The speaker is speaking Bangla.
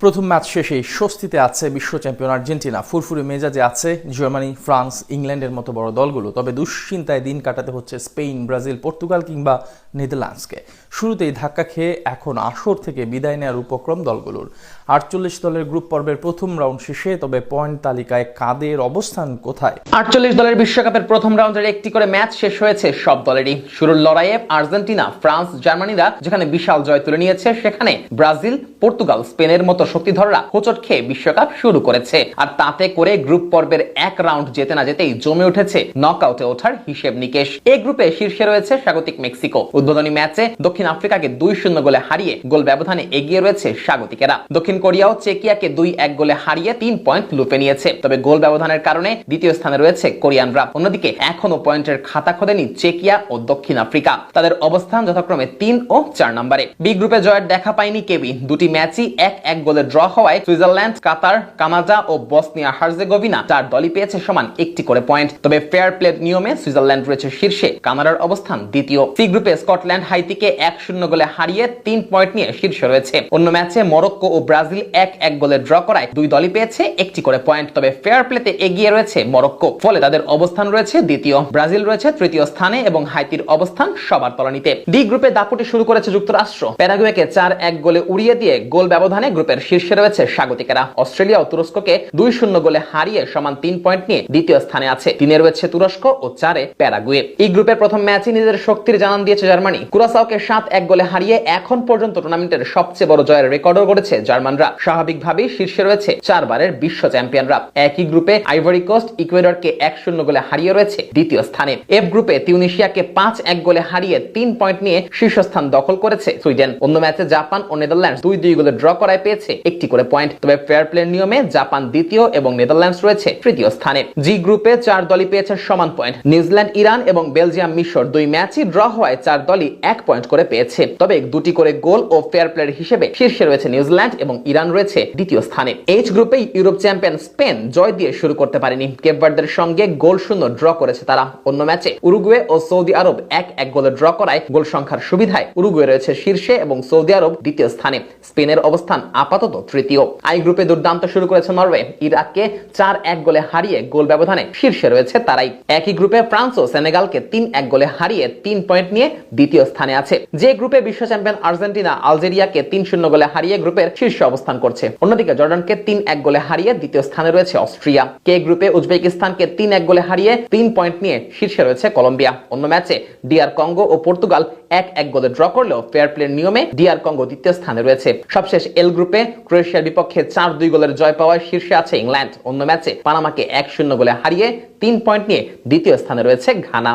প্রথম ম্যাচ শেষেই স্বস্তিতে আছে বিশ্ব চ্যাম্পিয়ন আর্জেন্টিনা। ফুরফুরে মেজাজে আছে জার্মানি, ফ্রান্স, ইংল্যান্ডের মতো বড় দলগুলো। তবে দুশ্চিন্তায় দিন কাটাতে হচ্ছে স্পেন, ব্রাজিল, পর্তুগাল কিংবা নেদারল্যান্ডসকে। শুরুতেই ধাক্কা খেয়ে এখন আসর থেকে বিদায় নেওয়ার উপক্রম দলগুলোর। 48 দলের গ্রুপ পর্বের প্রথম রাউন্ড শেষে, তবে পয়েন্ট তালিকায় কাদের অবস্থান কোথায়? 48 দলের বিশ্বকাপের প্রথম রাউন্ডের একটি করে ম্যাচ শেষ হয়েছে সব দলেরই। শুরুর লড়াইয়ে আর্জেন্টিনা, ফ্রান্স, জার্মানিরা যেখানে বিশাল জয় তুলে নিয়েছে, সেখানে ব্রাজিল, পর্তুগাল, স্পেনের মতো শক্তিধররা হোঁচট খেয়ে বিশ্বকাপ শুরু করেছে। আর তাতে করে গ্রুপ পর্বের এক রাউন্ড যেতে না যেতেই জমে উঠেছে নকআউটে ওঠার হিসেব নিকেশ। এই গ্রুপে শীর্ষে রয়েছে স্বাগতিক মেক্সিকো। উদ্বোধনী ম্যাচে দক্ষিণ আফ্রিকাকে 2-0 গোলে হারিয়ে গোল ব্যবধানে এগিয়ে রয়েছে স্বাগতিকেরা। দক্ষিণ কোরিয়াও চেকিয়াকে 2-1 গোলে হারিয়ে 3 পয়েন্ট লুপে নিয়েছে। তবে গোল ব্যবধানের কারণে দ্বিতীয় স্থানে রয়েছে কোরিয়ানরা। অন্যদিকে এখনো পয়েন্টের খাতা খোলেনি চেকিয়া ও দক্ষিণ আফ্রিকা। তাদের অবস্থান যথাক্রমে 3 ও 4 নম্বরে। বি গ্রুপে জয়ের দেখা পায়নি কেউই। দুটি ম্যাচই 1-1 গোলে ড্র হওয়ায় সুইজারল্যান্ড, কাতার, কানাডা ও বসনিয়া হার্জেগোভিনা 4 দলই পেয়েছে সমান একটি করে পয়েন্ট। তবে ফেয়ার প্লে নিয়মে সুইজারল্যান্ড রয়েছে শীর্ষে, কানাডার অবস্থান দ্বিতীয়। সি গ্রুপে স্কটল্যান্ড হাইতিকে 1-0 গোলে হারিয়ে 3 পয়েন্ট নিয়ে শীর্ষে রয়েছে। অন্য ম্যাচে মরক্কো ও ব্রাজিল 1-1 গোলে ড্র করায় দুই দলই পেয়েছে একটি করে পয়েন্ট। তবে ফেয়ার প্লেতে এগিয়ে রয়েছে মরক্কো, ফলে তাদের অবস্থান রয়েছে দ্বিতীয়। ব্রাজিল রয়েছে তৃতীয় স্থানে এবং হাইতির অবস্থান সবার তলানিতে। ডি গ্রুপে দাপুটে শুরু করেছে যুক্তরাষ্ট্র। প্যারাগুয়েকে 4-1 গোলে উড়িয়ে দিয়ে গোল ব্যবধানে গ্রুপের শীর্ষে রয়েছে স্বাগতিকেরা। অস্ট্রেলিয়া ও তুরস্ককে 2-0 গোলে হারিয়ে সমান 3 পয়েন্ট নিয়ে দ্বিতীয় স্থানে আছে। 3-এ রয়েছে তুরস্ক ও 4-এ প্যারাগুয়ে। এই গ্রুপের প্রথম ম্যাচে নিজেদের শক্তির জানান দিয়েছে জার্মানি। কুরাসাওকে 7-1 গোলে হারিয়ে এখন পর্যন্ত টুর্নামেন্টের সবচেয়ে বড় জয়ের রেকর্ডও করেছে জার্মানরা। স্বাভাবিকভাবেই শীর্ষে রয়েছে 4 বারের বিশ্ব চ্যাম্পিয়নরা। একই গ্রুপে আইভরি কোস্ট ইকুয়েডরকে 1-0 গোলে হারিয়ে রয়েছে দ্বিতীয় স্থানে। এফ গ্রুপে তিউনিসিয়াকে 5-1 গোলে হারিয়ে 3 পয়েন্ট নিয়ে শীর্ষস্থান দখল করেছে সুইডেন। অন্য ম্যাচে জাপান ও নেদারল্যান্ডস 2-2 গোলে ড্র করায় পেয়েছে একটি করে পয়েন্ট। তবে ফেয়ার প্লে নিয়মে জাপান দ্বিতীয় এবং নেদারল্যান্ডস রয়েছে তৃতীয় স্থানে। জি গ্রুপে 4 দলই পেয়েছে সমান পয়েন্ট। নিউজিল্যান্ড, ইরান এবং বেলজিয়াম, মিশর 2 ম্যাচই ড্র হওয়ায় 4 দলই 1 পয়েন্ট করে পেয়েছে। তবে 2টি করে গোল ও ফেয়ার প্লের হিসেবে শীর্ষে রয়েছে নিউজিল্যান্ড এবং ইরান রয়েছে দ্বিতীয় স্থানে। এইচ গ্রুপে ইউরোপ চ্যাম্পিয়ন স্পেন জয় দিয়ে শুরু করতে পারেনি। কেপ ভার্দের সঙ্গে গোল শূন্য ড্র করেছে তারা। অন্য ম্যাচে উরুগুয়ে ও সৌদি আরব 1-1 গোলে ড্র করায় গোল সংখ্যার সুবিধায় উরুগুয়ে রয়েছে শীর্ষে এবং সৌদি আরব দ্বিতীয় স্থানে। স্পেনের অবস্থান আপাতত তৃতীয়। আই গ্রুপে দুর্দান্ত শুরু করেছে নরওয়ে। ইরাককে 4-1 গোলে হারিয়ে গোল ব্যবধানে শীর্ষে রয়েছে তারাই। একই গ্রুপে ফ্রান্স ও সেনেগালকে 3-1 গোলে হারিয়ে 3 পয়েন্ট নিয়ে দ্বিতীয় স্থানে আছে। যে গ্রুপে বিশ্ব চ্যাম্পিয়ন আর্জেন্টিনা আলজেরিয়াকে 3-0 গোলে হারিয়ে গ্রুপের শীর্ষে অবস্থান করছে। অন্যদিকে জর্ডানকে 3-1 গোলে হারিয়ে দ্বিতীয় স্থানে রয়েছে অস্ট্রিয়া। কে গ্রুপে উজবেকিস্তানকে 3-1 গোলে হারিয়ে 3 পয়েন্ট নিয়ে শীর্ষে রয়েছে কলম্বিয়া। অন্য ম্যাচে ডিআর কঙ্গো ও পর্তুগাল 1-1 গোলে ড্র করলেও ফেয়ার প্লে নিয়মে ডিআর কঙ্গো দ্বিতীয় স্থানে রয়েছে। সবশেষ এল গ্রুপে ক্রোয়েশিয়ার বিপক্ষে 4-2 গোলের জয় পাওয়ায় শীর্ষে আছে ইংল্যান্ড। অন্য ম্যাচে পানামাকে 1-0 গোলে হারিয়ে 3 পয়েন্ট নিয়ে দ্বিতীয় স্থানে রয়েছে ঘানা।